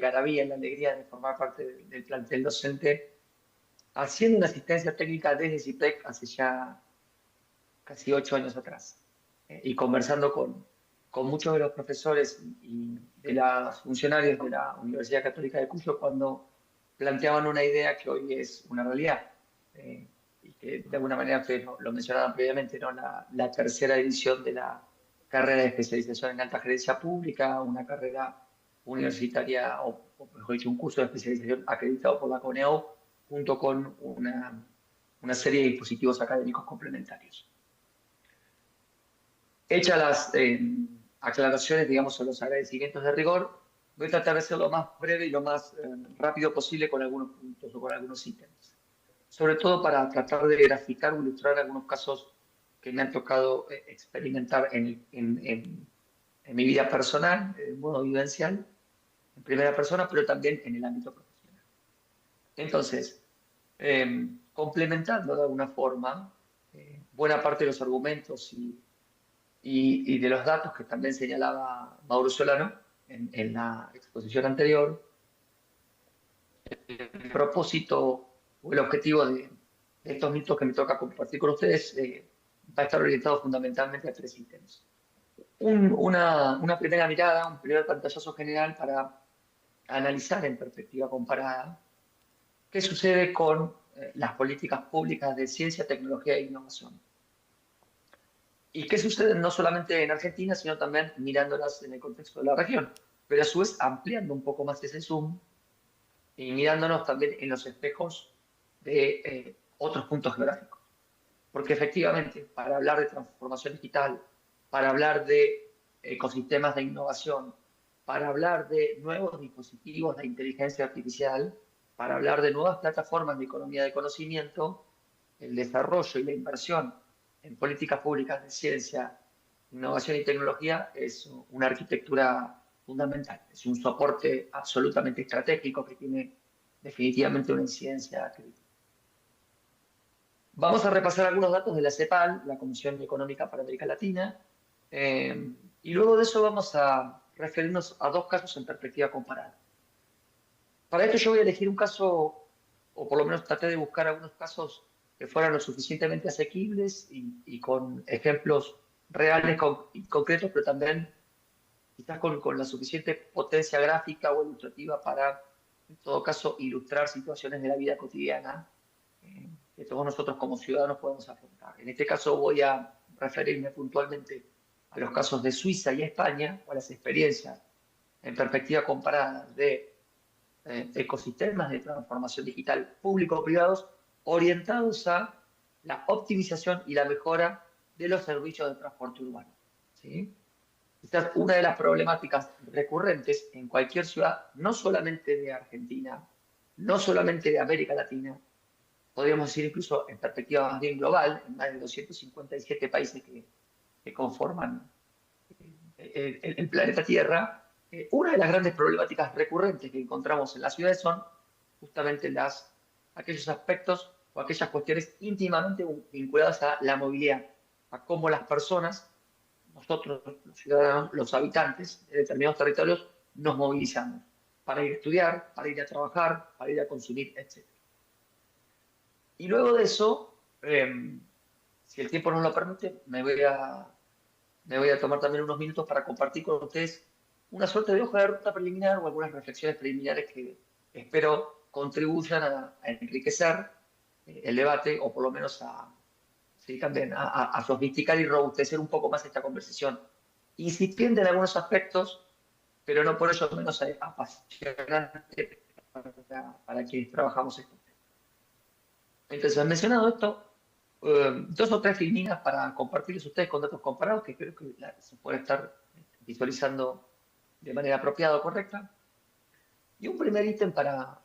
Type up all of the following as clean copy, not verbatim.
algarabía, la alegría de formar parte del plantel docente, haciendo una asistencia técnica desde CIPEC hace ya casi 8 años atrás, y conversando con muchos de los profesores y de los funcionarios de la Universidad Católica de Cuyo cuando planteaban una idea que hoy es una realidad, y que de alguna manera ustedes lo mencionaban previamente, ¿no? La tercera edición de la carrera de especialización en alta gerencia pública, una carrera universitaria, o mejor dicho, un curso de especialización acreditado por la CONEO, junto con una serie de dispositivos académicos complementarios. Hechas las aclaraciones, digamos, o los agradecimientos de rigor, voy a tratar de ser lo más breve y lo más rápido posible con algunos puntos o con algunos ítems. Sobre todo para tratar de graficar o ilustrar algunos casos que me han tocado experimentar en mi vida personal, en modo vivencial, en primera persona, pero también en el ámbito profesional. Entonces, complementando de alguna forma buena parte de los argumentos y de los datos que también señalaba Mauro Solano en la exposición anterior, el propósito o el objetivo de estos minutos que me toca compartir con ustedes va a estar orientado fundamentalmente a tres ítems. Una primera mirada, un primer pantallazo general para analizar en perspectiva comparada qué sucede con las políticas públicas de ciencia, tecnología e innovación. ¿Y qué sucede no solamente en Argentina, sino también mirándolas en el contexto de la región? Pero a su vez ampliando un poco más ese zoom y mirándonos también en los espejos de otros puntos geográficos. Porque efectivamente, para hablar de transformación digital, para hablar de ecosistemas de innovación, para hablar de nuevos dispositivos de inteligencia artificial, para hablar de nuevas plataformas de economía de conocimiento, el desarrollo y la inversión en políticas públicas de ciencia, innovación y tecnología es una arquitectura fundamental, es un soporte absolutamente estratégico que tiene definitivamente una incidencia crítica. Vamos a repasar algunos datos de la CEPAL, la Comisión Económica para América Latina, y luego de eso vamos a referirnos a dos casos en perspectiva comparada. Para esto yo voy a elegir un caso, o por lo menos traté de buscar algunos casos que fueran lo suficientemente asequibles y con ejemplos reales y concretos, pero también quizás con la suficiente potencia gráfica o ilustrativa para, en todo caso, ilustrar situaciones de la vida cotidiana que todos nosotros como ciudadanos podemos afrontar. En este caso voy a referirme puntualmente a los casos de Suiza y España, o a las experiencias en perspectiva comparada de ecosistemas de transformación digital público-privados orientados a la optimización y la mejora de los servicios de transporte urbano. ¿Sí? Esta es una de las problemáticas recurrentes en cualquier ciudad, no solamente de Argentina, no solamente de América Latina, podríamos decir incluso en perspectiva más bien global, en más de 257 países que conforman el planeta Tierra. Una de las grandes problemáticas recurrentes que encontramos en las ciudades son justamente aquellos aspectos o aquellas cuestiones íntimamente vinculadas a la movilidad, a cómo las personas, nosotros, los ciudadanos, los habitantes de determinados territorios, nos movilizamos para ir a estudiar, para ir a trabajar, para ir a consumir, etc. Y luego de eso, si el tiempo nos lo permite, me voy a tomar también unos minutos para compartir con ustedes una suerte de hoja de ruta preliminar o algunas reflexiones preliminares que espero contribuyan a enriquecer el debate o por lo menos también a sofisticar y robustecer un poco más esta conversación, incipiente en algunos aspectos, pero no por ello menos apasionante para quienes trabajamos esto. Entonces, mencionado esto, dos o tres líneas para compartirles a ustedes con datos comparados que creo que se puede estar visualizando de manera apropiada o correcta. Y un primer ítem para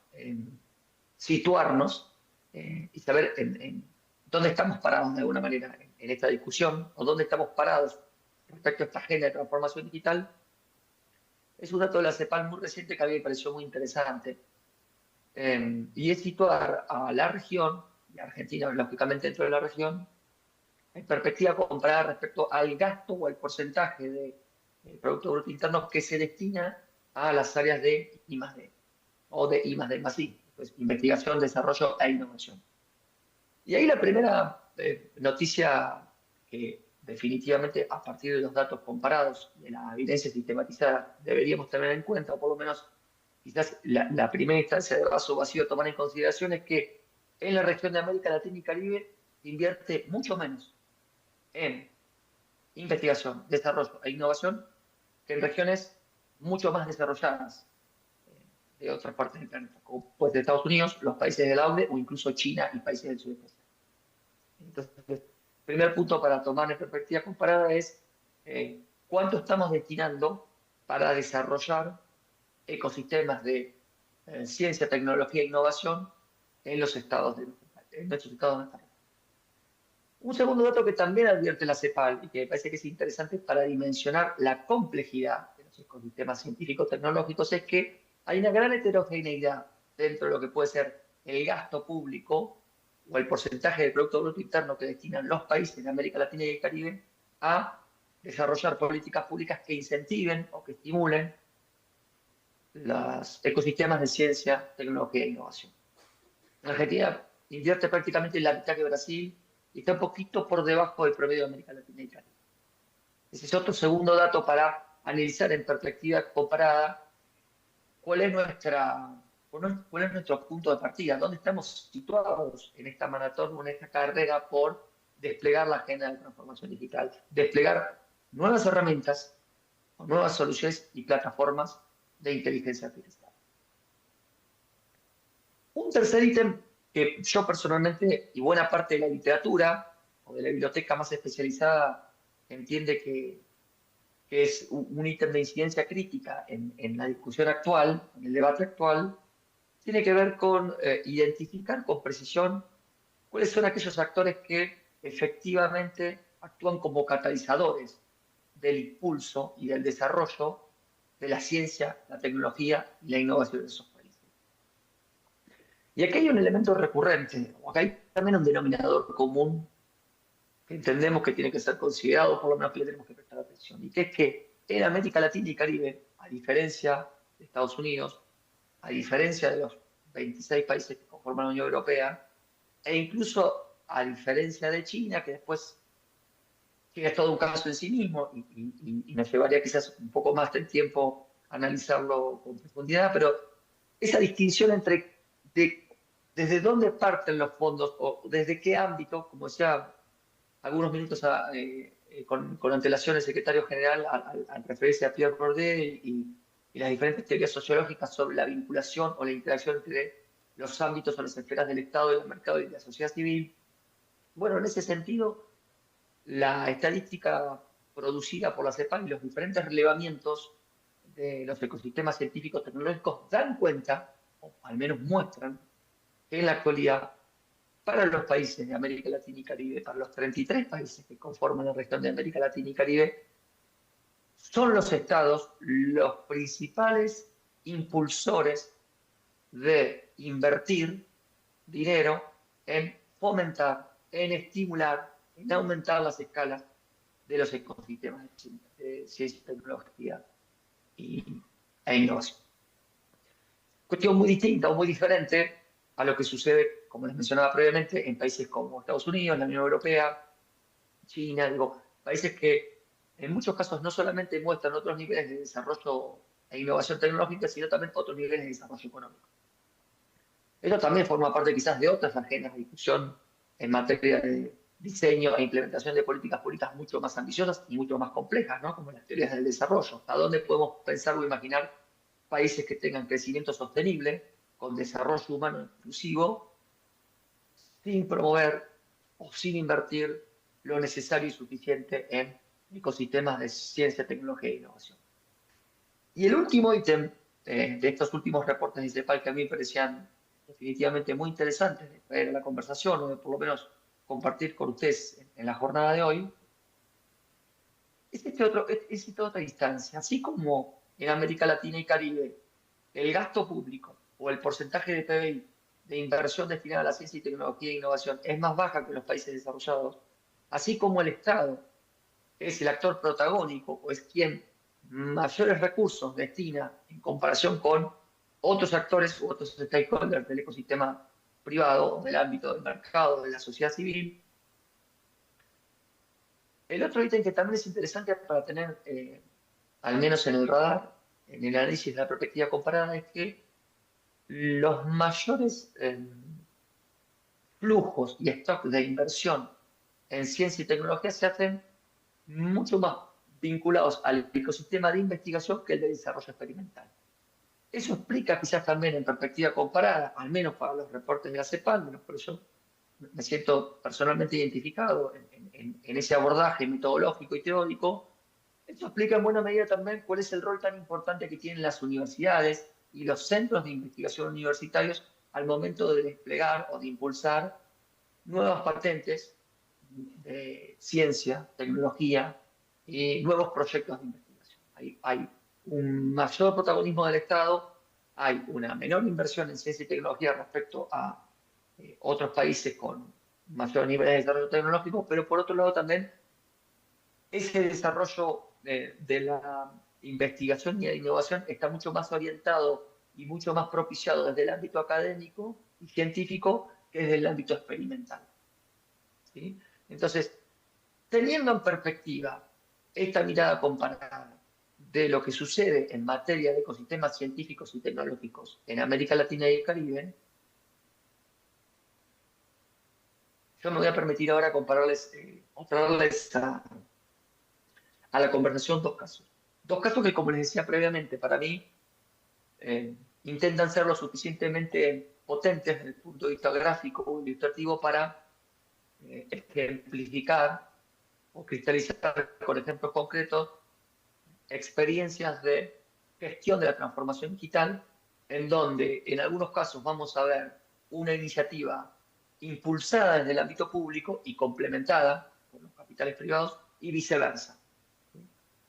situarnos y saber en dónde estamos parados de alguna manera en esta discusión o dónde estamos parados respecto a esta agenda de transformación digital. Es un dato de la CEPAL muy reciente que a mí me pareció muy interesante. Y es situar a la región, y Argentina lógicamente dentro de la región, en perspectiva comparada respecto al gasto o al porcentaje del Producto Bruto Interno que se destina a las áreas de I+D o de I+D+I, pues investigación, desarrollo e innovación. Y ahí la primera noticia que definitivamente a partir de los datos comparados, de la evidencia sistematizada, deberíamos tener en cuenta, o por lo menos quizás la primera instancia de vaso vacío a tomar en consideración, es que en la región de América Latina y Caribe se invierte mucho menos en investigación, desarrollo e innovación que en regiones mucho más desarrolladas de otras partes del planeta, como pues de Estados Unidos, los países de la OCDE o incluso China y países del sudeste asiático. Entonces, primer punto para tomar en perspectiva comparada es cuánto estamos destinando para desarrollar ecosistemas de ciencia, tecnología e innovación en los estados en nuestros estados de nuestra región. Un segundo dato que también advierte la CEPAL y que me parece que es interesante para dimensionar la complejidad de los ecosistemas científicos tecnológicos es que hay una gran heterogeneidad dentro de lo que puede ser el gasto público o el porcentaje del Producto Bruto Interno que destinan los países de América Latina y el Caribe a desarrollar políticas públicas que incentiven o que estimulen los ecosistemas de ciencia, tecnología e innovación. En Argentina invierte prácticamente la mitad que Brasil y está un poquito por debajo del promedio de América Latina y Caribe. Ese es otro segundo dato para analizar en perspectiva comparada cuál es nuestro punto de partida, dónde estamos situados en esta maratón o en esta carrera por desplegar la agenda de transformación digital, desplegar nuevas herramientas, nuevas soluciones y plataformas de inteligencia artificial. Un tercer ítem que yo personalmente y buena parte de la literatura o de la biblioteca más especializada entiende que es un ítem de incidencia crítica en la discusión actual, en el debate actual, tiene que ver con identificar con precisión cuáles son aquellos actores que efectivamente actúan como catalizadores del impulso y del desarrollo de la ciencia, la tecnología y la innovación de esos países. Y aquí hay un elemento recurrente, o acá hay también un denominador común que entendemos que tiene que ser considerado, por lo menos que le tenemos que prestar atención, y que es que en América Latina y Caribe, a diferencia de Estados Unidos, a diferencia de los 26 países que conforman la Unión Europea, e incluso a diferencia de China, que después es todo un caso en sí mismo, y nos llevaría quizás un poco más de tiempo analizarlo con profundidad, pero esa distinción entre desde dónde parten los fondos o desde qué ámbito, como decía algunos minutos con antelación el secretario general al referirse a Pierre Bourdieu y las diferentes teorías sociológicas sobre la vinculación o la interacción entre los ámbitos o las esferas del Estado, del mercado y de la sociedad civil. Bueno, en ese sentido, la estadística producida por la CEPAL y los diferentes relevamientos de los ecosistemas científicos tecnológicos dan cuenta, o al menos muestran, que en la actualidad, para los países de América Latina y Caribe, para los 33 países que conforman la región de América Latina y Caribe, son los estados los principales impulsores de invertir dinero en fomentar, en estimular, en aumentar las escalas de los ecosistemas de ciencia y tecnología e innovación. Cuestión muy distinta o muy diferente a lo que sucede, como les mencionaba previamente, en países como Estados Unidos, la Unión Europea, China, digo, países que en muchos casos no solamente muestran otros niveles de desarrollo e innovación tecnológica, sino también otros niveles de desarrollo económico. Esto también forma parte quizás de otras agendas de discusión en materia de diseño e implementación de políticas públicas mucho más ambiciosas y mucho más complejas, ¿no? Como las teorías del desarrollo. ¿A dónde podemos pensar o imaginar países que tengan crecimiento sostenible, con desarrollo humano inclusivo, sin promover o sin invertir lo necesario y suficiente en ecosistemas de ciencia, tecnología e innovación? Y el último ítem de estos últimos reportes de CEPAL que a mí me parecían definitivamente muy interesantes de traer a la conversación o de por lo menos compartir con ustedes en la jornada de hoy, es esta otra instancia. Así como en América Latina y Caribe el gasto público o el porcentaje de PBI de inversión destinada a la ciencia y tecnología e innovación es más baja que en los países desarrollados, así como el Estado es el actor protagónico o es quien mayores recursos destina en comparación con otros actores u otros stakeholders del ecosistema privado, del ámbito del mercado, de la sociedad civil. El otro ítem que también es interesante para tener, al menos en el radar, en el análisis de la perspectiva comparada, es que los mayores flujos y stocks de inversión en ciencia y tecnología se hacen mucho más vinculados al ecosistema de investigación que el de desarrollo experimental. Eso explica quizás también en perspectiva comparada, al menos para los reportes de la CEPAL, menos por eso me siento personalmente identificado en ese abordaje metodológico y teórico. Esto explica en buena medida también cuál es el rol tan importante que tienen las universidades y los centros de investigación universitarios al momento de desplegar o de impulsar nuevas patentes de ciencia, tecnología y nuevos proyectos de investigación. Hay un mayor protagonismo del Estado, hay una menor inversión en ciencia y tecnología respecto a otros países con mayor nivel de desarrollo tecnológico, pero por otro lado también ese desarrollo de la investigación y la innovación está mucho más orientado y mucho más propiciado desde el ámbito académico y científico que desde el ámbito experimental. ¿Sí? Entonces, teniendo en perspectiva esta mirada comparada de lo que sucede en materia de ecosistemas científicos y tecnológicos en América Latina y el Caribe, yo me voy a permitir ahora compararles o traerles a la conversación dos casos. Dos casos que, como les decía previamente, para mí intentan ser lo suficientemente potentes desde el punto de vista gráfico o ilustrativo para ejemplificar o cristalizar con ejemplos concretos experiencias de gestión de la transformación digital, en donde en algunos casos vamos a ver una iniciativa impulsada desde el ámbito público y complementada por los capitales privados y viceversa.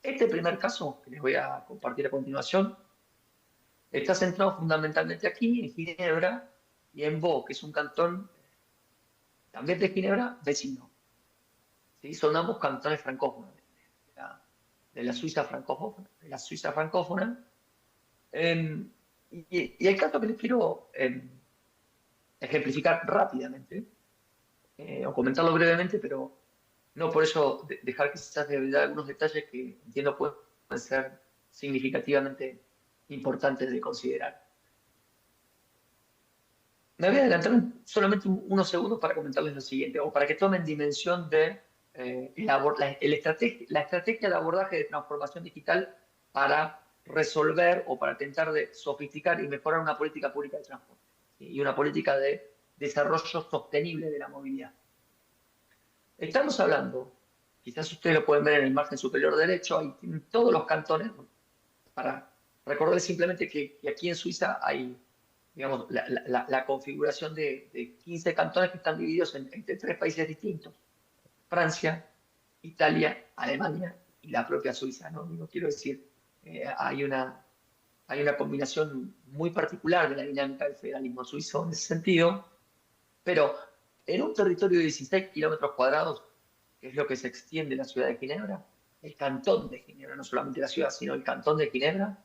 Este primer caso que les voy a compartir a continuación está centrado fundamentalmente aquí, en Ginebra, y en Vaud, que es un cantón también de Ginebra, vecino. ¿Sí? Son ambos cantones francófonos de la Suiza francófona. Y el caso que les quiero ejemplificar rápidamente, o comentarlo brevemente, pero no por eso dejar quizás de olvidar algunos detalles que entiendo pueden ser significativamente importantes de considerar. Me voy a adelantar solamente unos segundos para comentarles lo siguiente, o para que tomen dimensión de la estrategia de abordaje de transformación digital para resolver o para intentar de sofisticar y mejorar una política pública de transporte, ¿sí? Y una política de desarrollo sostenible de la movilidad. Estamos hablando, quizás ustedes lo pueden ver en el margen superior derecho, ahí tienen todos los cantones, para recordarles simplemente que aquí en Suiza hay, digamos, la configuración de 15 cantones que están divididos entre tres países distintos: Francia, Italia, Alemania y la propia Suiza, ¿no? Digo, quiero decir, hay una combinación muy particular de la dinámica del federalismo suizo en ese sentido, pero en un territorio de 16 kilómetros cuadrados, que es lo que se extiende la ciudad de Ginebra, el cantón de Ginebra, no solamente la ciudad, sino el cantón de Ginebra,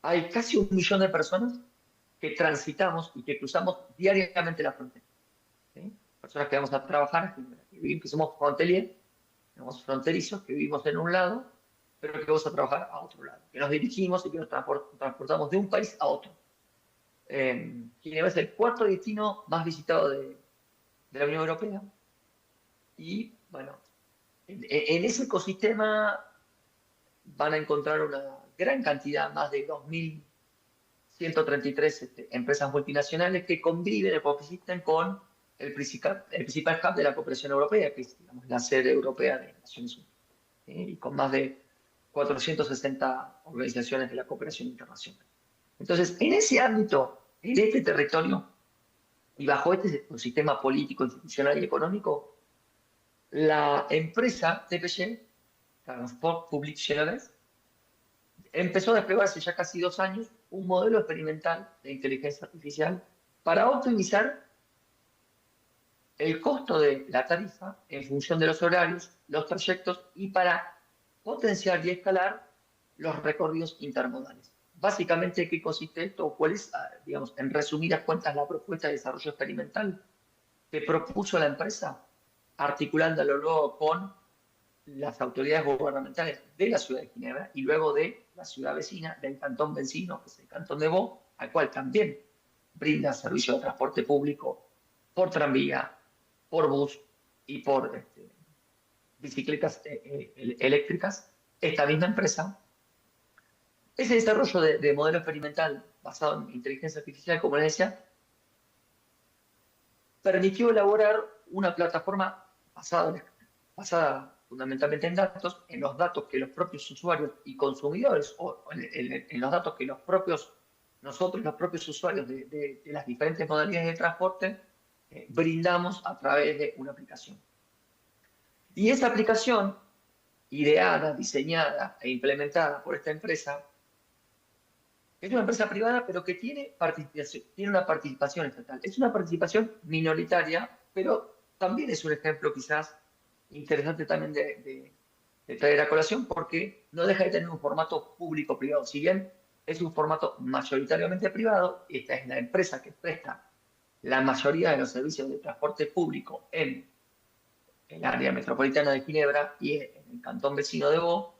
hay casi 1 millón de personas que transitamos y que cruzamos diariamente la frontera. ¿Sí? Personas que vamos a trabajar, que somos fronteliers, somos fronterizos, que vivimos en un lado, pero que vamos a trabajar a otro lado, que nos dirigimos y que nos transportamos de un país a otro. Ginebra es el cuarto destino más visitado de la Unión Europea. Y bueno, en ese ecosistema van a encontrar una gran cantidad, más de 2.133 empresas multinacionales que conviven y coexisten con el principal hub de la cooperación europea, que es, digamos, la sede europea de Naciones Unidas, y con más de 460 organizaciones de la cooperación internacional. Entonces, en ese ámbito, en este territorio, y bajo este sistema político, institucional y económico, la empresa TPG, Transport Public Généraux, empezó a desplegar hace ya casi 2 años un modelo experimental de inteligencia artificial para optimizar el costo de la tarifa en función de los horarios, los trayectos, y para potenciar y escalar los recorridos intermodales. Básicamente, ¿qué consiste esto? ¿Cuál es, digamos, en resumidas cuentas, la propuesta de desarrollo experimental que propuso la empresa, articulándolo luego con las autoridades gubernamentales de la ciudad de Ginebra y luego de la ciudad vecina, del cantón vecino, que es el cantón de Vaud, al cual también brinda servicio de transporte público por tranvía, por bus y por bicicletas eléctricas, esta misma empresa. Ese desarrollo de modelo experimental basado en inteligencia artificial, como les decía, permitió elaborar una plataforma basada fundamentalmente en los datos que los propios usuarios y consumidores, o en los datos que nosotros, los propios usuarios de las diferentes modalidades de transporte, brindamos a través de una aplicación. Y esa aplicación, ideada, diseñada e implementada por esta empresa, es una empresa privada, pero que tiene una participación estatal. Es una participación minoritaria, pero también es un ejemplo quizás interesante también de traer a colación, porque no deja de tener un formato público-privado. Si bien es un formato mayoritariamente privado, esta es la empresa que presta la mayoría de los servicios de transporte público en el área metropolitana de Ginebra y en el cantón vecino de Vaud.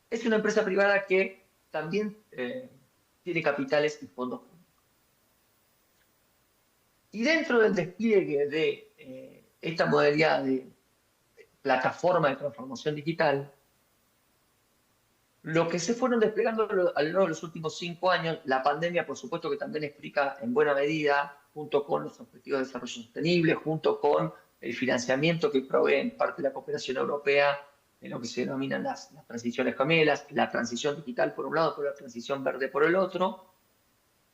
Es una empresa privada que también tiene capitales y fondos públicos. Y dentro del despliegue de esta modalidad de plataforma de transformación digital, lo que se fueron desplegando a lo largo de los últimos 5 años, la pandemia, por supuesto, que también explica en buena medida, junto con los objetivos de desarrollo sostenible, junto con el financiamiento que provee en parte la cooperación europea en lo que se denominan las transiciones gemelas, la transición digital por un lado, pero la transición verde por el otro.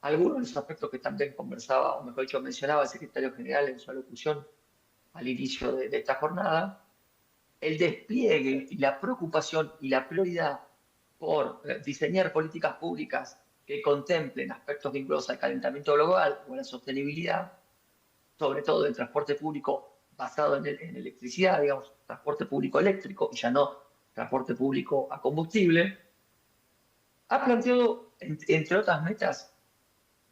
Algunos de los aspectos que también conversaba, o mejor dicho, mencionaba el secretario general en su alocución al inicio de esta jornada, el despliegue y la preocupación y la prioridad por diseñar políticas públicas que contemplen aspectos vinculados al calentamiento global o a la sostenibilidad, sobre todo del transporte público basado en electricidad, digamos, transporte público eléctrico y ya no transporte público a combustible, ha planteado, entre otras metas,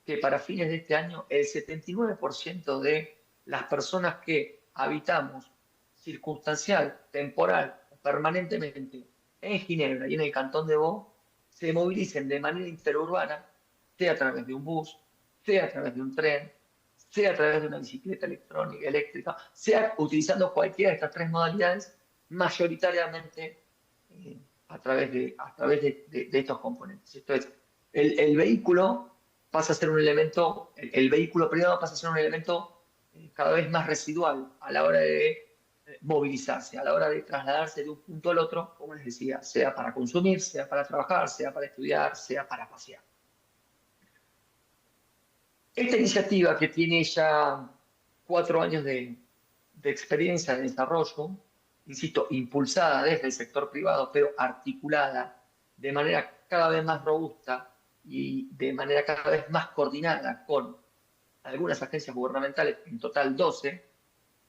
que para fines de este año el 79% de las personas que habitamos circunstancial, temporal, permanentemente en Ginebra y en el cantón de Vaud se movilicen de manera interurbana, sea a través de un bus, sea a través de un tren, sea a través de una bicicleta eléctrica, sea utilizando cualquiera de estas tres modalidades, mayoritariamente a través de estos componentes. Esto es, el vehículo pasa a ser un elemento, el vehículo privado pasa a ser un elemento cada vez más residual a la hora de movilizarse, a la hora de trasladarse de un punto al otro, como les decía, sea para consumir, sea para trabajar, sea para estudiar, sea para pasear. Esta iniciativa, que tiene ya 4 años de experiencia de desarrollo, insisto, impulsada desde el sector privado, pero articulada de manera cada vez más robusta y de manera cada vez más coordinada con algunas agencias gubernamentales, en total 12,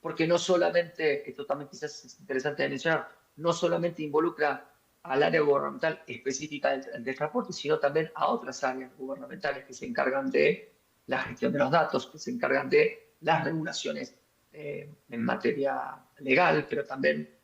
porque no solamente, esto también quizás es interesante de mencionar, no solamente involucra al área gubernamental específica del transporte, sino también a otras áreas gubernamentales que se encargan de la gestión de los datos, que se encargan de las regulaciones en materia legal, pero también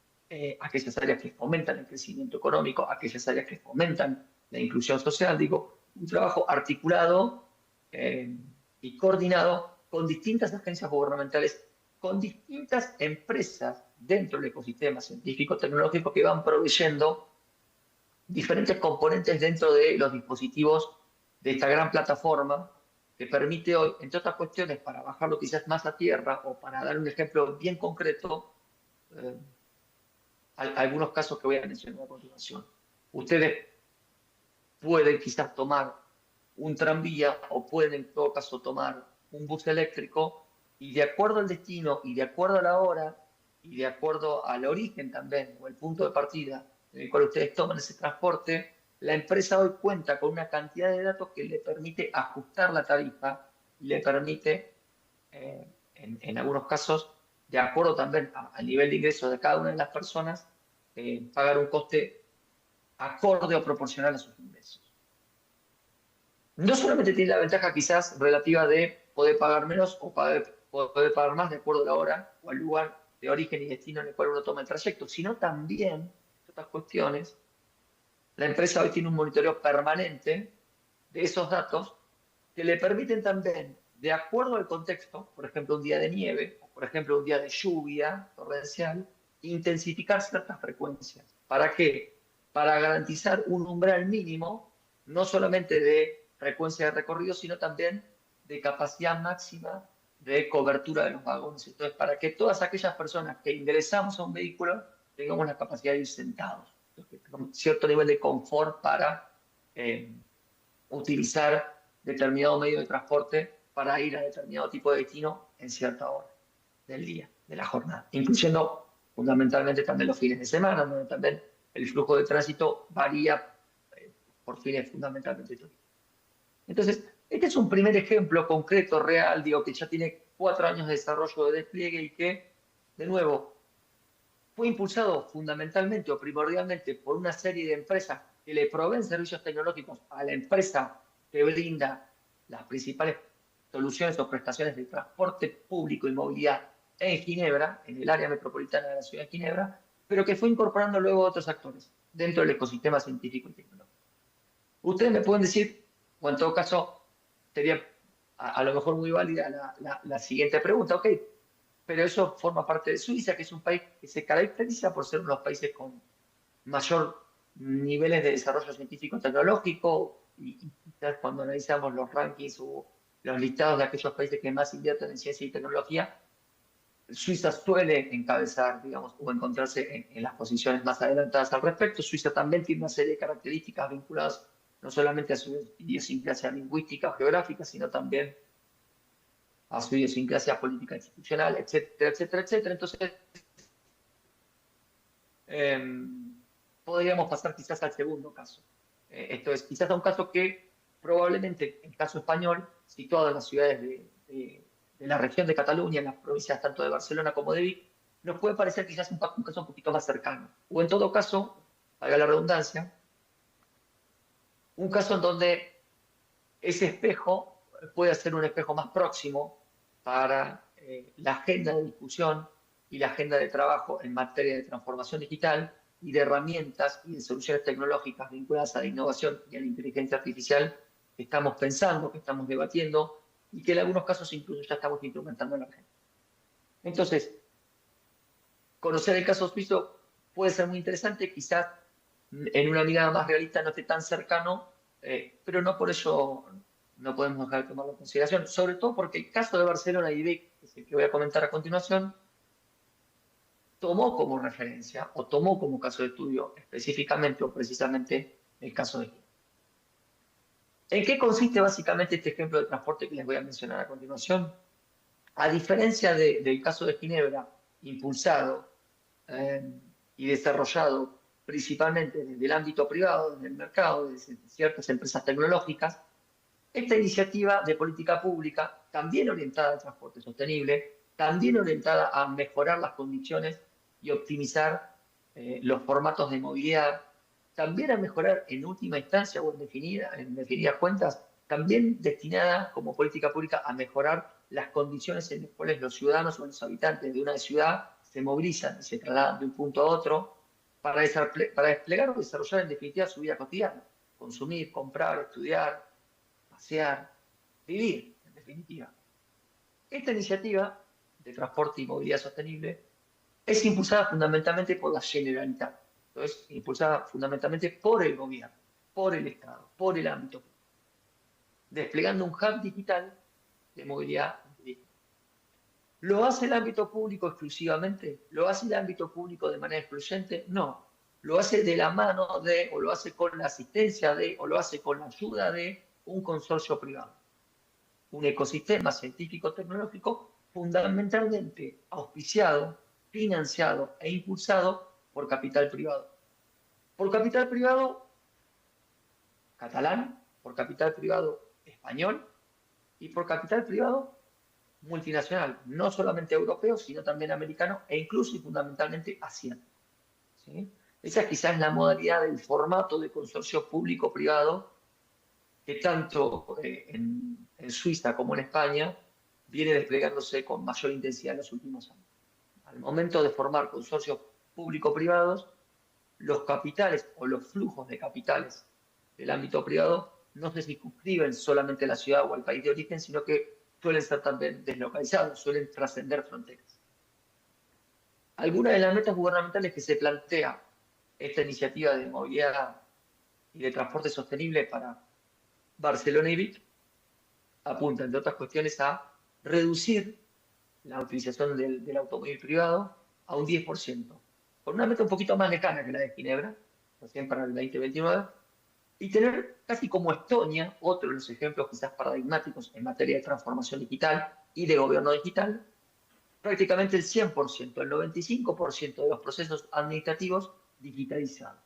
aquellas áreas que fomentan el crecimiento económico, aquellas áreas que fomentan la inclusión social. Digo, un trabajo articulado y coordinado con distintas agencias gubernamentales, con distintas empresas dentro del ecosistema científico-tecnológico que van proveyendo diferentes componentes dentro de los dispositivos de esta gran plataforma que permite hoy, entre otras cuestiones, para bajarlo quizás más a tierra o para dar un ejemplo bien concreto, algunos casos que voy a mencionar a continuación. Ustedes pueden quizás tomar un tranvía o pueden en todo caso tomar un bus eléctrico y de acuerdo al destino y de acuerdo a la hora y de acuerdo al origen también o el punto de partida en el cual ustedes toman ese transporte, la empresa hoy cuenta con una cantidad de datos que le permite ajustar la tarifa y le permite, en algunos casos, de acuerdo también al nivel de ingresos de cada una de las personas, pagar un coste acorde o proporcional a sus ingresos. No solamente tiene la ventaja quizás relativa de poder pagar menos o poder pagar más de acuerdo a la hora o al lugar de origen y destino en el cual uno toma el trayecto, sino también otras cuestiones. La empresa hoy tiene un monitoreo permanente de esos datos que le permiten también, de acuerdo al contexto, por ejemplo, un día de nieve, o por ejemplo, un día de lluvia torrencial, intensificar ciertas frecuencias. ¿Para qué? Para garantizar un umbral mínimo, no solamente de frecuencia de recorrido, sino también de capacidad máxima de cobertura de los vagones. Entonces, para que todas aquellas personas que ingresamos a un vehículo tengamos la capacidad de ir sentados, cierto nivel de confort para utilizar determinado medio de transporte para ir a determinado tipo de destino en cierta hora del día, de la jornada, incluyendo fundamentalmente también los fines de semana, donde también el flujo de tránsito varía por fines fundamentalmente turísticos. Entonces, este es un primer ejemplo concreto, real, digo, que ya tiene 4 años de desarrollo de despliegue y que, de nuevo, fue impulsado fundamentalmente o primordialmente por una serie de empresas que le proveen servicios tecnológicos a la empresa que brinda las principales soluciones o prestaciones de transporte público y movilidad en Ginebra, en el área metropolitana de la ciudad de Ginebra, pero que fue incorporando luego otros actores dentro del ecosistema científico y tecnológico. Ustedes me pueden decir, o en todo caso, sería a lo mejor muy válida la siguiente pregunta, ok, pero eso forma parte de Suiza, que es un país que se caracteriza por ser uno de los países con mayor niveles de desarrollo científico-tecnológico, y quizás cuando analizamos los rankings o los listados de aquellos países que más invierten en ciencia y tecnología, Suiza suele encabezar, digamos, o encontrarse en las posiciones más adelantadas al respecto. Suiza también tiene una serie de características vinculadas no solamente a su idiosincrasia lingüística o geográfica, sino también a su idiosincrasia política institucional, etcétera, etcétera, etcétera. Entonces, podríamos pasar quizás al segundo caso. Esto es, quizás a un caso que probablemente, el caso español, situado en las ciudades de la región de Cataluña, en las provincias tanto de Barcelona como de Vic, nos puede parecer quizás un caso un poquito más cercano. O en todo caso, valga la redundancia, un caso en donde ese espejo puede ser un espejo más próximo para la agenda de discusión y la agenda de trabajo en materia de transformación digital y de herramientas y de soluciones tecnológicas vinculadas a la innovación y a la inteligencia artificial que estamos pensando, que estamos debatiendo y que en algunos casos incluso ya estamos implementando en la agenda. Entonces, conocer el caso suizo puede ser muy interesante, quizás en una mirada más realista no esté tan cercano, pero no por ello no podemos dejar de tomarlo en consideración, sobre todo porque el caso de Barcelona y Vic, que es el que voy a comentar a continuación, tomó como referencia o tomó como caso de estudio específicamente o precisamente el caso de Ginebra. ¿En qué consiste básicamente este ejemplo de transporte que les voy a mencionar a continuación? A diferencia del caso de Ginebra, impulsado y desarrollado principalmente desde el ámbito privado, desde el mercado, desde ciertas empresas tecnológicas, esta iniciativa de política pública, también orientada al transporte sostenible, también orientada a mejorar las condiciones y optimizar los formatos de movilidad, también a mejorar en última instancia o en definidas cuentas, también destinada como política pública a mejorar las condiciones en las cuales los ciudadanos o los habitantes de una ciudad se movilizan y se trasladan de un punto a otro para desplegar o desarrollar en definitiva su vida cotidiana, consumir, comprar, estudiar, pasear, vivir, en definitiva. Esta iniciativa de transporte y movilidad sostenible es impulsada fundamentalmente por la Generalitat, es impulsada fundamentalmente por el gobierno, por el Estado, por el ámbito público, desplegando un hub digital de movilidad. ¿Lo hace el ámbito público exclusivamente? ¿Lo hace el ámbito público de manera excluyente? No. Lo hace de la mano de, o lo hace con la asistencia de, o lo hace con la ayuda de un consorcio privado. Un ecosistema científico-tecnológico fundamentalmente auspiciado, financiado e impulsado por capital privado. Por capital privado catalán, por capital privado español y por capital privado multinacional, no solamente europeo, sino también americano e incluso y fundamentalmente asiático. ¿Sí? Esa quizás es la modalidad del formato de consorcio público-privado que tanto en Suiza como en España viene desplegándose con mayor intensidad en los últimos años. Al momento de formar consorcios público-privados, los capitales o los flujos de capitales del ámbito privado no se circunscriben solamente a la ciudad o al país de origen, sino que suelen ser también deslocalizados, suelen trascender fronteras. Algunas de las metas gubernamentales que se plantea esta iniciativa de movilidad y de transporte sostenible para Barcelona y Vic apunta, entre otras cuestiones, a reducir la utilización del automóvil privado a un 10%, con una meta un poquito más lejana que la de Ginebra, recién para el 2029, y tener casi como Estonia, otro de los ejemplos quizás paradigmáticos en materia de transformación digital y de gobierno digital, prácticamente el 100%, el 95% de los procesos administrativos digitalizados.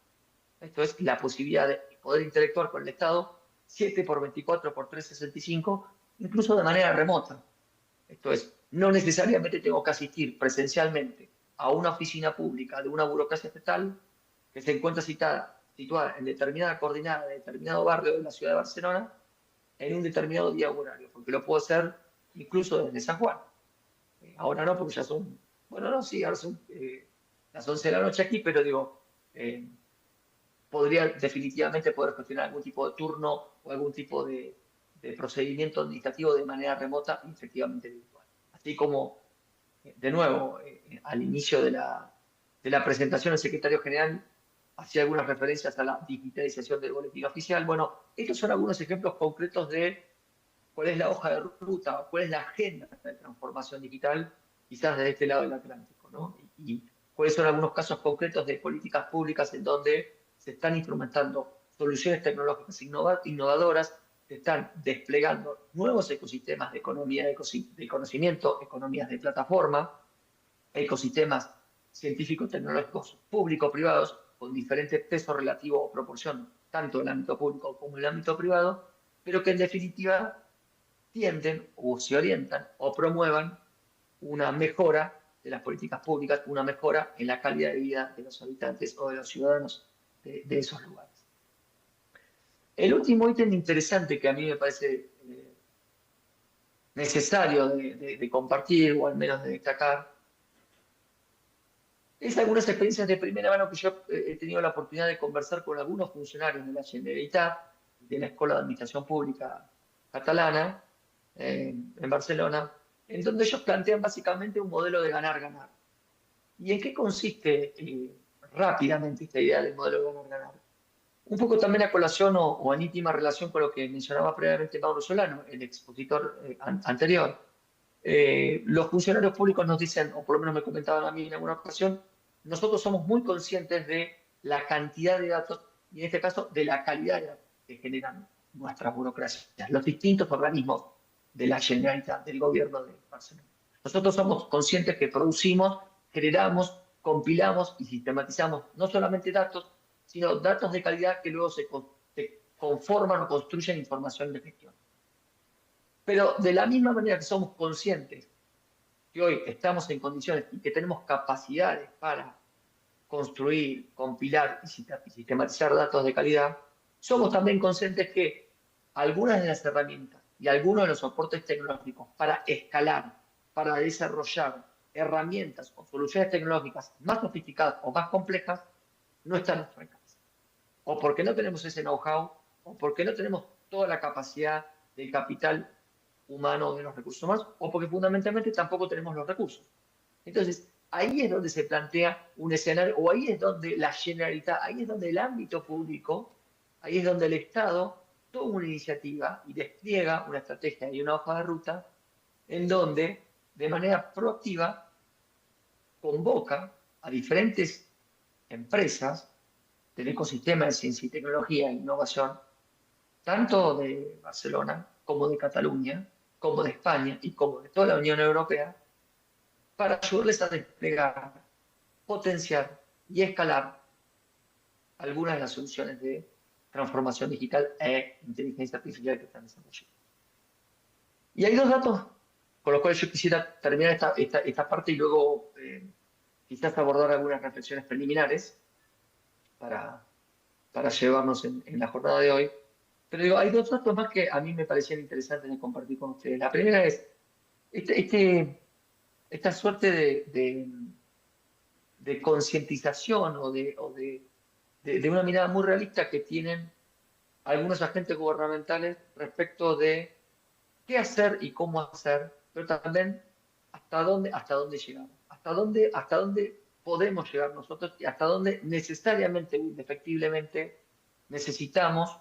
Esto es la posibilidad de poder interactuar con el Estado 7 por 24 por 365, incluso de manera remota. Esto es, no necesariamente tengo que asistir presencialmente a una oficina pública de una burocracia estatal que se encuentra situada en determinada coordenada de determinado barrio de la ciudad de Barcelona en un determinado día o horario, porque lo puedo hacer incluso desde San Juan. Ahora no, porque ya son, bueno, no, sí, ahora son las 11 de la noche aquí, pero digo, podría definitivamente poder gestionar algún tipo de turno o algún tipo de procedimiento administrativo de manera remota y efectivamente virtual. Así como, de nuevo, al inicio de la presentación, el secretario general hacía algunas referencias a la digitalización del boletín oficial. Bueno, estos son algunos ejemplos concretos de cuál es la hoja de ruta, cuál es la agenda de transformación digital, quizás desde este lado del Atlántico, ¿no? Y cuáles son algunos casos concretos de políticas públicas en donde se están instrumentando soluciones tecnológicas innovadoras, se están desplegando nuevos ecosistemas de economía de conocimiento, economías de plataforma, ecosistemas científico-tecnológicos público-privados con diferente peso relativo o proporción, tanto en el ámbito público como en el ámbito privado, pero que en definitiva tienden o se orientan o promuevan una mejora de las políticas públicas, una mejora en la calidad de vida de los habitantes o de los ciudadanos de esos lugares. El último ítem interesante que a mí me parece necesario de compartir o al menos de destacar es algunas experiencias de primera mano que yo he tenido la oportunidad de conversar con algunos funcionarios de la Generalitat, de la Escuela de Administración Pública Catalana, en Barcelona, en donde ellos plantean básicamente un modelo de ganar-ganar. ¿Y en qué consiste rápidamente esta idea del modelo de ganar-ganar? Un poco también a colación o en íntima relación con lo que mencionaba previamente Mauro Solano, el expositor anterior. Los funcionarios públicos nos dicen, o por lo menos me comentaban a mí en alguna ocasión, nosotros somos muy conscientes de la cantidad de datos y en este caso de la calidad de datos que generan nuestras burocracias, los distintos organismos de la Generalitat, del gobierno de Barcelona. Nosotros somos conscientes que producimos, generamos, compilamos y sistematizamos no solamente datos, sino datos de calidad que luego se conforman o construyen información de gestión. Pero de la misma manera que somos conscientes que hoy estamos en condiciones y que tenemos capacidades para construir, compilar y sistematizar datos de calidad, somos también conscientes que algunas de las herramientas y algunos de los soportes tecnológicos para escalar, para desarrollar herramientas o soluciones tecnológicas más sofisticadas o más complejas no están a nuestro alcance. O porque no tenemos ese know-how, o porque no tenemos toda la capacidad del capital humano de los recursos humanos, o porque fundamentalmente tampoco tenemos los recursos. Entonces, ahí es donde se plantea un escenario, o ahí es donde la Generalitat, ahí es donde el ámbito público, ahí es donde el Estado toma una iniciativa y despliega una estrategia y una hoja de ruta en donde, de manera proactiva, convoca a diferentes empresas del ecosistema de ciencia y tecnología e innovación, tanto de Barcelona como de Cataluña, como de España y como de toda la Unión Europea, para ayudarles a desplegar, potenciar y escalar algunas de las soluciones de transformación digital e inteligencia artificial que están desarrollando. Y hay dos datos con los cuales yo quisiera terminar esta parte y luego quizás abordar algunas reflexiones preliminares. para, para llevarnos en la jornada de hoy. Pero digo, hay dos datos más que a mí me parecían interesantes de compartir con ustedes. La primera es esta suerte de concientización de una mirada muy realista que tienen algunos agentes gubernamentales respecto de qué hacer y cómo hacer, pero también hasta dónde llegamos, hasta dónde podemos llegar nosotros y hasta dónde necesariamente, indefectiblemente, necesitamos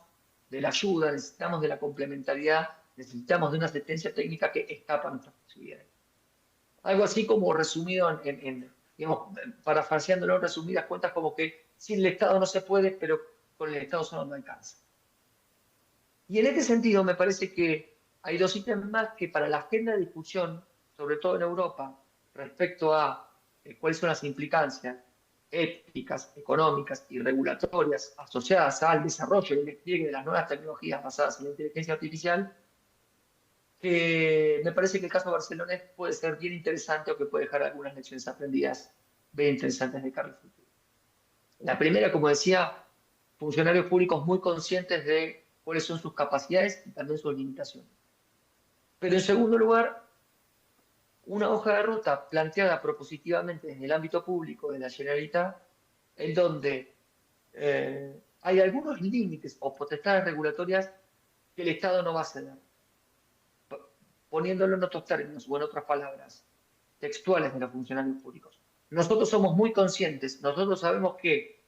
de la ayuda, necesitamos de la complementariedad, necesitamos de una asistencia técnica que escapa a nuestras posibilidades. Algo así como resumido digamos, parafraseándolo en resumidas cuentas, como que sin el Estado no se puede, pero con el Estado solo no alcanza. Y en este sentido me parece que hay dos ítems más que para la agenda de discusión, sobre todo en Europa, respecto a cuáles son las implicancias éticas, económicas y regulatorias asociadas al desarrollo y el despliegue de las nuevas tecnologías basadas en la inteligencia artificial, que me parece que el caso barcelonés puede ser bien interesante o que puede dejar algunas lecciones aprendidas bien interesantes de cara al futuro. La primera, como decía, funcionarios públicos muy conscientes de cuáles son sus capacidades y también sus limitaciones. Pero en segundo lugar, una hoja de ruta planteada propositivamente desde el ámbito público de la Generalitat, en donde hay algunos límites o potestades regulatorias que el Estado no va a ceder. Poniéndolo en otros términos o en otras palabras textuales de los funcionarios públicos. Nosotros somos muy conscientes, nosotros sabemos que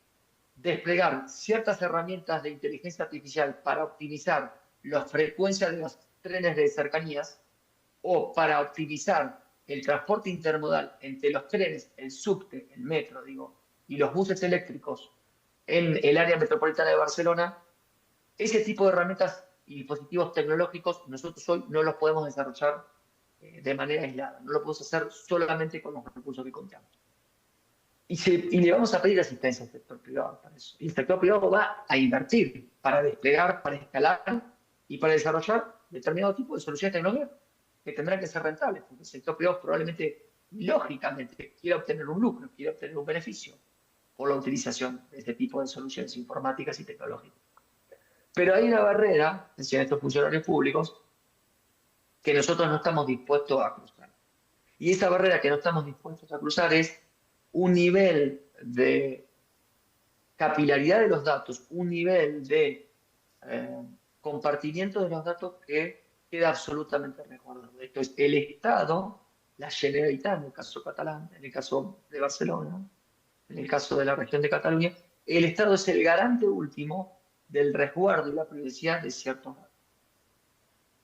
desplegar ciertas herramientas de inteligencia artificial para optimizar la frecuencia de los trenes de cercanías o para optimizar el transporte intermodal entre los trenes, el subte, el metro, digo, y los buses eléctricos en el área metropolitana de Barcelona, ese tipo de herramientas y dispositivos tecnológicos nosotros hoy no los podemos desarrollar de manera aislada, no lo podemos hacer solamente con los recursos que contamos. Y le vamos a pedir asistencia al sector privado para eso. Y el sector privado va a invertir para desplegar, para escalar y para desarrollar determinado tipo de soluciones tecnológicas que tendrán que ser rentables, porque el sector privado probablemente, lógicamente, quiera obtener un lucro, quiera obtener un beneficio por la utilización de este tipo de soluciones informáticas y tecnológicas. Pero hay una barrera, decían estos funcionarios públicos, que nosotros no estamos dispuestos a cruzar. Y esa barrera que no estamos dispuestos a cruzar es un nivel de capilaridad de los datos, un nivel de compartimiento de los datos que queda absolutamente resguardado. Esto es, el Estado, la Generalitat en el caso catalán, en el caso de Barcelona, en el caso de la región de Cataluña, el Estado es el garante último del resguardo y la privacidad de ciertos datos.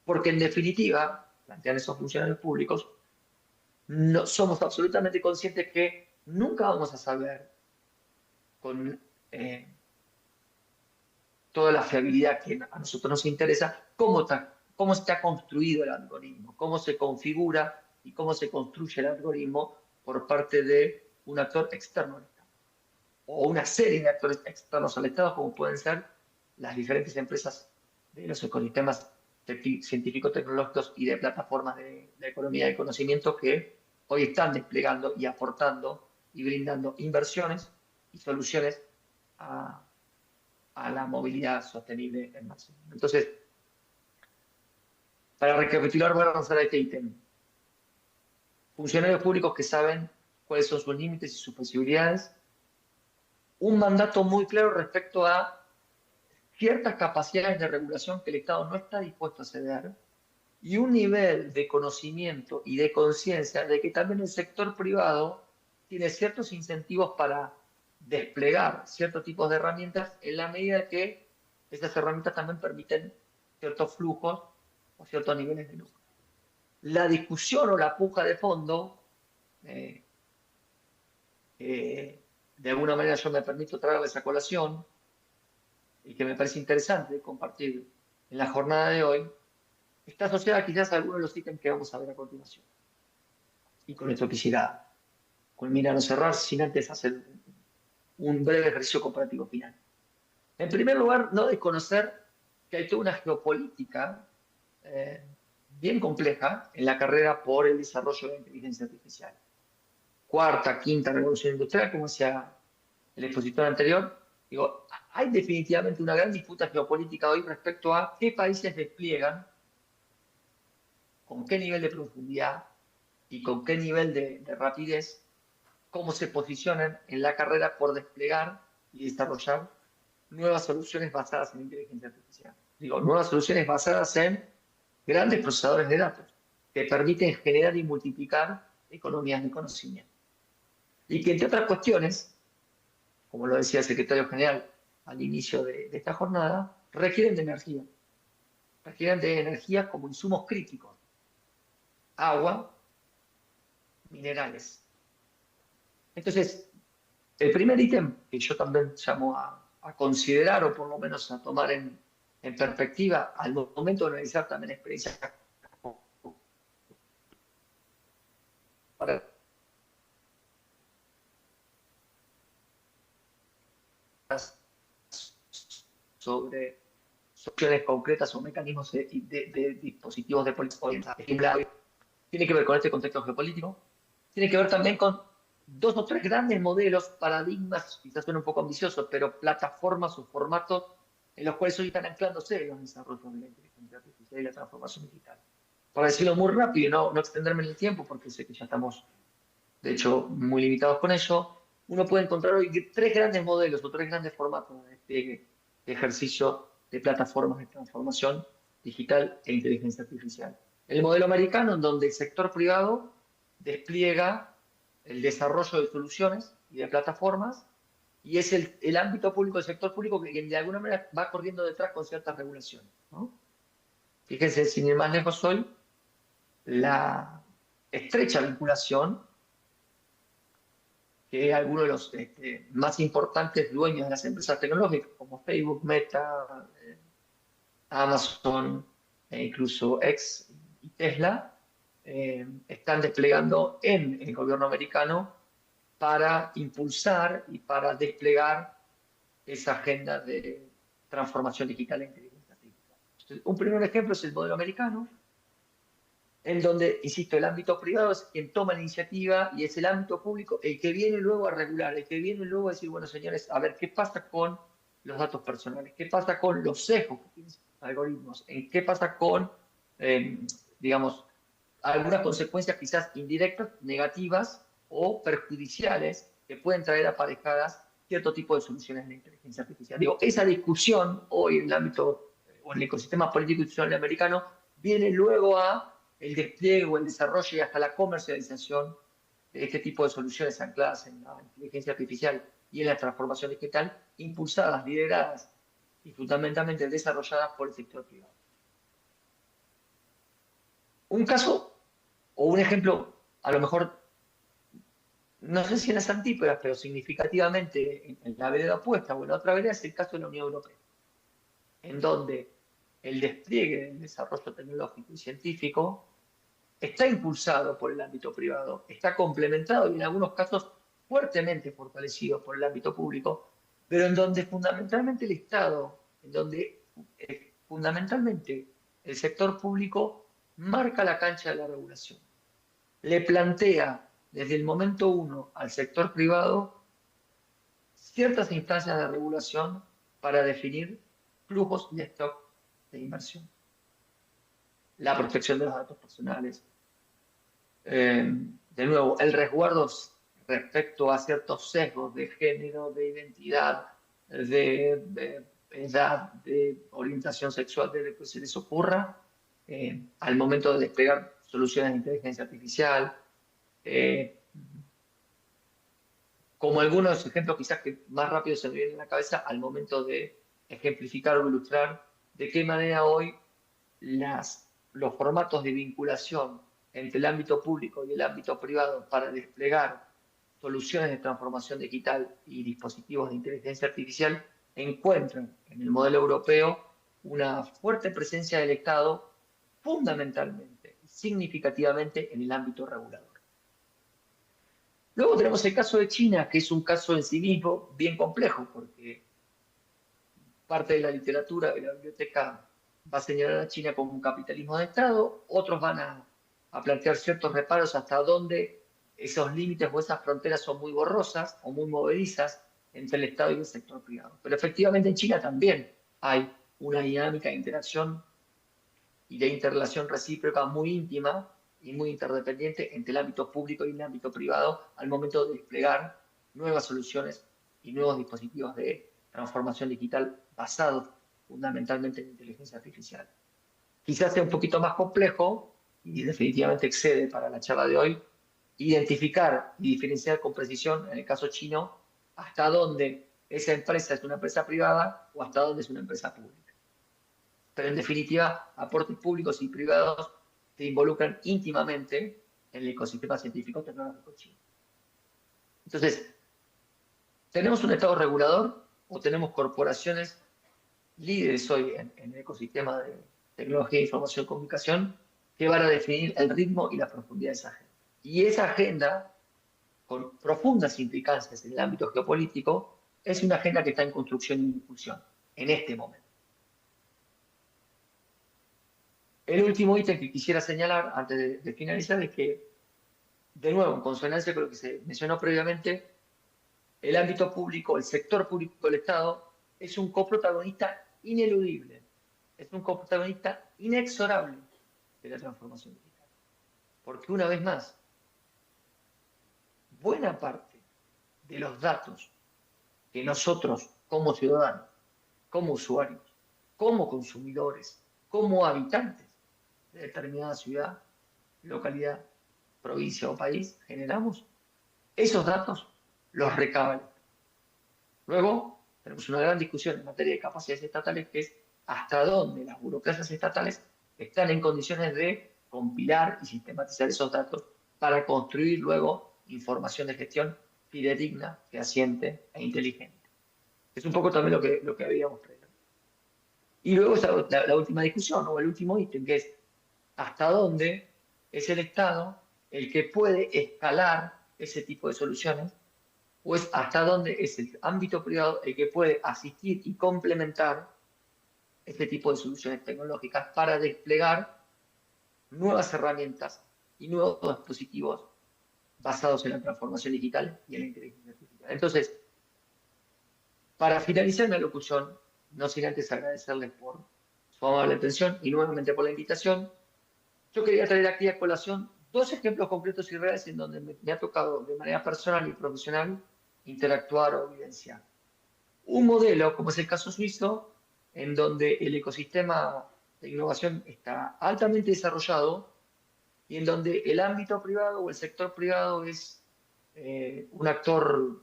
Porque en definitiva, plantean esos funcionarios públicos, no, somos absolutamente conscientes que nunca vamos a saber con toda la fiabilidad que a nosotros nos interesa cómo está construido el algoritmo, cómo se configura y cómo se construye el algoritmo por parte de un actor externo al Estado o una serie de actores externos al Estado, como pueden ser las diferentes empresas de los ecosistemas científico-tecnológicos y de plataformas de economía del conocimiento que hoy están desplegando y aportando y brindando inversiones y soluciones a la movilidad sostenible en Barcelona. Entonces, para recapitular, voy a avanzar a este ítem. Funcionarios públicos que saben cuáles son sus límites y sus posibilidades. Un mandato muy claro respecto a ciertas capacidades de regulación que el Estado no está dispuesto a ceder y un nivel de conocimiento y de conciencia de que también el sector privado tiene ciertos incentivos para desplegar ciertos tipos de herramientas en la medida que estas herramientas también permiten ciertos flujos o ciertos niveles de lucro. La discusión o la puja de fondo, de alguna manera yo me permito traerles esa colación, y que me parece interesante compartir en la jornada de hoy, está asociada quizás a algunos de los ítems que vamos a ver a continuación. Y con esto quisiera culminar o cerrar sin antes hacer un breve ejercicio comparativo final. En primer lugar, no desconocer que hay toda una geopolítica bien compleja en la carrera por el desarrollo de la inteligencia artificial. Cuarta, quinta revolución industrial, como decía el expositor anterior, Digo, hay definitivamente una gran disputa geopolítica hoy respecto a qué países despliegan, con qué nivel de profundidad y con qué nivel de rapidez, cómo se posicionan en la carrera por desplegar y desarrollar nuevas soluciones basadas en inteligencia artificial. Digo, nuevas soluciones basadas en grandes procesadores de datos que permiten generar y multiplicar economías de conocimiento. Y que, entre otras cuestiones, como lo decía el secretario general al inicio de esta jornada, requieren de energía. Requieren de energía como insumos críticos. Agua, minerales. Entonces, el primer ítem que yo también llamo a considerar o por lo menos a tomar en perspectiva al momento de analizar también experiencias para sobre soluciones concretas o mecanismos de dispositivos de política tiene que ver con este contexto geopolítico, tiene que ver también con dos o tres grandes modelos, paradigmas, quizás suena un poco ambiciosos, pero plataformas o formatos en los cuales hoy están anclándose los desarrollos de la inteligencia artificial y la transformación digital. Para decirlo muy rápido y no extenderme en el tiempo, porque sé que ya estamos, de hecho, muy limitados con ello, uno puede encontrar hoy tres grandes modelos o tres grandes formatos de despliegue de ejercicio de plataformas de transformación digital e inteligencia artificial. El modelo americano, en donde el sector privado despliega el desarrollo de soluciones y de plataformas, y es el ámbito público, el sector público, que de alguna manera va corriendo detrás con ciertas regulaciones, ¿no? Fíjense, sin ir más lejos hoy, la estrecha vinculación que algunos de los más importantes dueños de las empresas tecnológicas, como Facebook, Meta, Amazon, e incluso X y Tesla, están desplegando en el gobierno americano para impulsar y para desplegar esa agenda de transformación digital e inteligencia artificial. Entonces, un primer ejemplo es el modelo americano, en donde, insisto, el ámbito privado es quien toma la iniciativa y es el ámbito público el que viene luego a regular, el que viene luego a decir, bueno, señores, a ver, ¿qué pasa con los datos personales? ¿Qué pasa con los sesgos que tienen los algoritmos? ¿Qué pasa con, digamos, algunas consecuencias quizás indirectas, negativas o perjudiciales que pueden traer aparejadas cierto tipo de soluciones de la inteligencia artificial? Digo, esa discusión hoy en el ámbito o en el ecosistema político institucional americano viene luego a el despliegue o el desarrollo y hasta la comercialización de este tipo de soluciones ancladas en la inteligencia artificial y en la transformación digital, impulsadas, lideradas y fundamentalmente desarrolladas por el sector privado. Un caso o un ejemplo, a lo mejor, no sé si en las antípodas, pero significativamente en la vereda opuesta o en la otra vereda, es el caso de la Unión Europea, en donde el despliegue del desarrollo tecnológico y científico está impulsado por el ámbito privado, está complementado y en algunos casos fuertemente fortalecido por el ámbito público, pero en donde fundamentalmente el Estado, en donde fundamentalmente el sector público marca la cancha de la regulación. Le plantea desde el momento uno al sector privado ciertas instancias de regulación para definir flujos de stock de inversión. La protección de los datos personales. De nuevo, el resguardo respecto a ciertos sesgos de género, de identidad, de edad, de orientación sexual, de lo que se les ocurra, al momento de desplegar soluciones de inteligencia artificial, como algunos ejemplos quizás que más rápido se me vienen a la cabeza al momento de ejemplificar o ilustrar de qué manera hoy los formatos de vinculación entre el ámbito público y el ámbito privado para desplegar soluciones de transformación digital y dispositivos de inteligencia artificial encuentran en el modelo europeo una fuerte presencia del Estado fundamentalmente y significativamente en el ámbito regulador. Luego tenemos el caso de China, que es un caso en sí mismo bien complejo, porque parte de la literatura de la biblioteca va a señalar a China como un capitalismo de Estado, otros van a plantear ciertos reparos hasta dónde esos límites o esas fronteras son muy borrosas o muy movedizas entre el Estado y el sector privado. Pero efectivamente en China también hay una dinámica de interacción y de interrelación recíproca muy íntima y muy interdependiente entre el ámbito público y el ámbito privado al momento de desplegar nuevas soluciones y nuevos dispositivos de transformación digital basados fundamentalmente en inteligencia artificial. Quizás sea un poquito más complejo y definitivamente excede para la charla de hoy identificar y diferenciar con precisión, en el caso chino, hasta dónde esa empresa es una empresa privada o hasta dónde es una empresa pública. Pero en definitiva, aportes públicos y privados se involucran íntimamente en el ecosistema científico-tecnológico chino. Entonces, ¿tenemos un Estado regulador o tenemos corporaciones líderes hoy en el ecosistema de tecnología, información y comunicación que van a definir el ritmo y la profundidad de esa agenda? Y esa agenda, con profundas implicancias en el ámbito geopolítico, es una agenda que está en construcción y discusión en este momento. El último ítem que quisiera señalar antes de finalizar es que, de nuevo, en consonancia con lo que se mencionó previamente, el ámbito público, el sector público del Estado, es un coprotagonista ineludible, es un coprotagonista inexorable de la transformación digital. Porque una vez más, buena parte de los datos que nosotros como ciudadanos, como usuarios, como consumidores, como habitantes de determinada ciudad, localidad, provincia o país generamos, esos datos los recaba el Estado. Luego, tenemos una gran discusión en materia de capacidades estatales, que es hasta dónde las burocracias estatales están en condiciones de compilar y sistematizar esos datos para construir luego información de gestión fidedigna, fehaciente e inteligente. Es un poco también lo que habíamos previsto. Y luego está la última discusión, o el último ítem, que es hasta dónde es el Estado el que puede escalar ese tipo de soluciones, o es hasta dónde es el ámbito privado el que puede asistir y complementar este tipo de soluciones tecnológicas para desplegar nuevas herramientas y nuevos dispositivos basados en la transformación digital y en la inteligencia artificial. Entonces, para finalizar mi locución, no sin antes agradecerles por su amable atención y nuevamente por la invitación, yo quería traer aquí a colación dos ejemplos concretos y reales en donde me ha tocado de manera personal y profesional interactuar o evidenciar. Un modelo, como es el caso suizo, en donde el ecosistema de innovación está altamente desarrollado y en donde el ámbito privado o el sector privado es un actor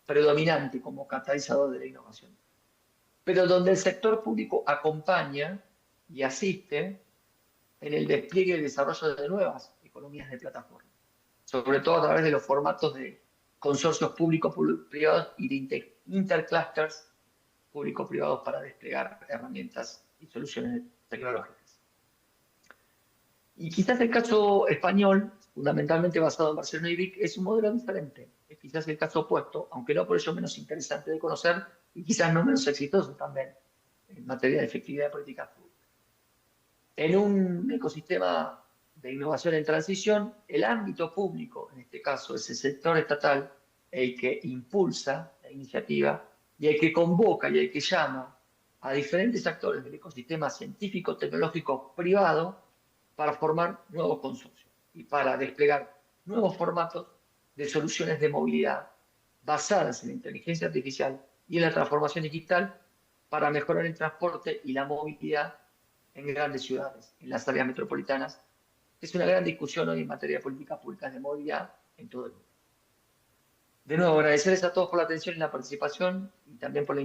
predominante como catalizador de la innovación, pero donde el sector público acompaña y asiste en el despliegue y desarrollo de nuevas economías de plataforma, sobre todo a través de los formatos de consorcios público-privados y de interclusters público-privados para desplegar herramientas y soluciones tecnológicas. Y quizás el caso español, fundamentalmente basado en Barcelona y Vic, es un modelo diferente. Es quizás el caso opuesto, aunque no por ello menos interesante de conocer y quizás no menos exitoso también en materia de efectividad de políticas públicas. En un ecosistema de innovación en transición, el ámbito público, en este caso es el sector estatal, el que impulsa la iniciativa y el que convoca y el que llama a diferentes actores del ecosistema científico, tecnológico, privado, para formar nuevos consorcios y para desplegar nuevos formatos de soluciones de movilidad basadas en la inteligencia artificial y en la transformación digital para mejorar el transporte y la movilidad en grandes ciudades, en las áreas metropolitanas. Es una gran discusión hoy en materia de políticas públicas de movilidad en todo el mundo. De nuevo, agradecerles a todos por la atención y la participación y también por la